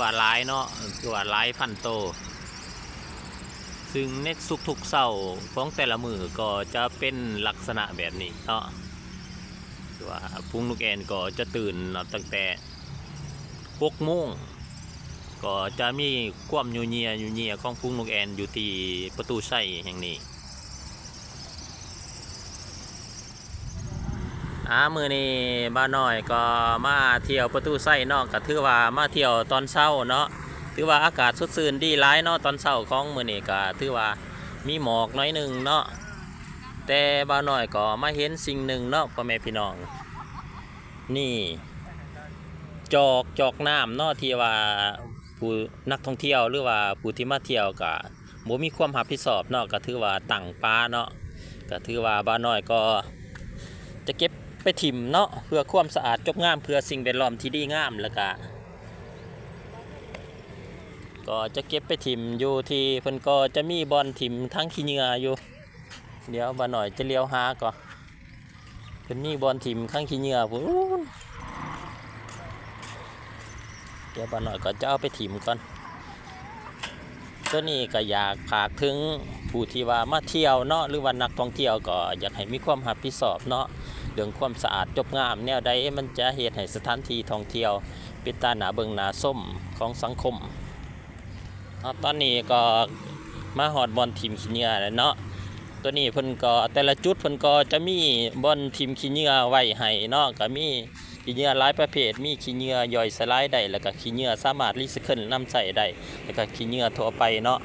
ว่าหลายเนาะถือว่าหลายพันโตซึ่งในทุกๆเช้าของแต่ละมือก็จะเป็นลักษณะแบบนี้เนาะว่าพุงนกแอ่นก็จะตื่นตั้งแต่6 โมงก็จะมีความยูเนียของพุงนกแอ่นอยู่ที่ประตูไส้แห่งนี้มือนี้บ้านน้อยก็มาเที่ยวประตูไส้เนาะก็ถือว่ามาเที่ยวตอนเช้าเนาะถือว่าอากาศสดชื่นดีหลายเนาะตอนเช้าของมือนี้ก็ถือว่ามีหมอกน้อยหนึ่งเนาะแต่บ้านน้อยก็มาเห็นสิ่งหนึ่งเนาะพ่อแม่พี่น้องนี่จอกน้ำเนาะที่ว่าผู้นักท่องเที่ยวหรือว่าผู้ที่มาเที่ยวก็บ่มีความรับผิดชอบเนาะก็ถือว่าตั้งปลาเนาะก็ถือว่าบ้านน้อยก็จะเก็บไปถิ่มเนาะเพื่อความสะอาดจบงามเพื่อสิ่งแวดล้อมที่ดีงามแล้วก็จะเก็บไปถิ่มอยู่ที่เพิ่นก็จะมีบอนถิ่มทั้งขี้เหงื่ออยู่เดี๋ยวบ้านน้อยจะเลี้ยวหาก่อนเพิ่นมีบอนถิ่มทั้งขี้เหงื่อพุ่นเดี๋ยวบ้านน้อยก็จะเอาไปถิ่มก่อนตัวนี้ก็อยากฝากถึงผู้ที่ว่ามาเที่ยวเนาะหรือว่านักท่องเที่ยวก็อยากให้มีความรับผิดชอบเนาะเรื่องความสะอาดจบงามแนวใดมันจะเฮ็ดให้สถานที่ท่องเที่ยวเป็นตาหนาเบิงหนาส้มของสังคมตอนนี้ก็มาฮอดบอนทีมขี้เหงื่อแล้วเนาะตัวนี้เพิ่นก็แต่ละจุดเพิ่นก็จะมีบอนทีมขี้เหงื่อไว้ให้เนาะก็มีขี้เหงื่อหลายประเภทมีขี้เหงื่อย่อยสลายได้แล้วก็ขี้เหงื่อสามารถรีไซเคิลนำใช้ได้แล้วก็ขี้เหงื่อทั่วไปเนาะ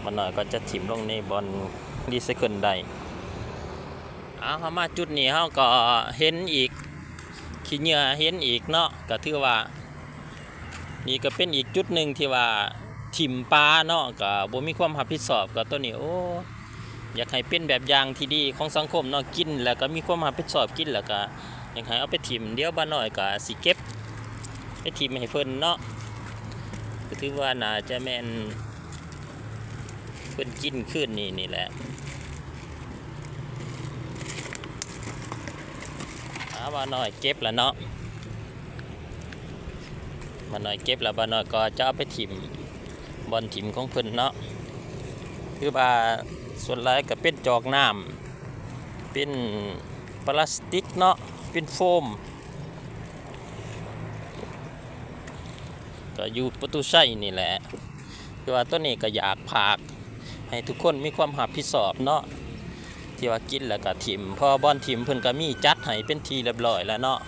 มันหน่อยก็จะถิ่มลงในบอนรีไซเคิลได้เฮามาจุดนี้เฮาก็เห็นอีกขี้เหงื่อเห็นอีกเนาะก็ถือว่านี่ก็เป็นอีกจุดหนึ่งที่ว่าถิ่มปลาเนาะก็บ่มีความรับผิดชอบก็ตัวนี้โอ้อยากให้เป็นแบบอย่างที่ดีของสังคมเนาะกินแล้วก็มีความรับผิดชอบกินแล้วก็อยากให้เอาไปถิ่มเดี๋ยวบ้านน้อยก็สิเก็บไปถิ่มให้เพิ่นเนาะก็ถือว่าน่าจะแม่นเพิ่นกินขึ้นนี่แหละบ้านน้อยเก็บแล้วเนาะบ้านน้อยเก็บแล้วบ้านน้อยก็จะเอาไปถิ่มบอนถิ่มของเพิ่นเนาะคือว่าส่วนหลายก็เป็นจอกน้ำเป็นพลาสติกเนาะเป็นโฟมก็อยู่ประตูไส้นี่แหละคือว่าตัวนี้ก็อยากฝากให้ทุกคนมีความรับผิดชอบเนาะที่ว่ากินแล้วก็ถิ่มพอบอนถิ่มเพิ่นก็มีจัดให้เป็นทีเรียบร้อยแล้วเนาะ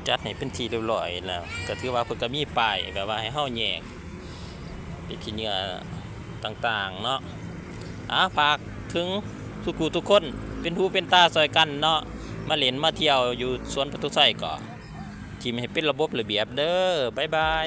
จัดให้เป็นทีเรียบร้อยแล้วก็ถือว่าเพิ่นก็มีป้ายแบบว่าให้เฮาแยกเป็นขี้เหงื่อต่างๆเนาะฝากถึงทุกคนเป็นหูเป็นตาซอยกันเนาะมาเล่นมาเที่ยวอยู่สวนประตูไส้ก็ถิ่มให้เป็นระบบระเบียบเด้อบ๊ายบาย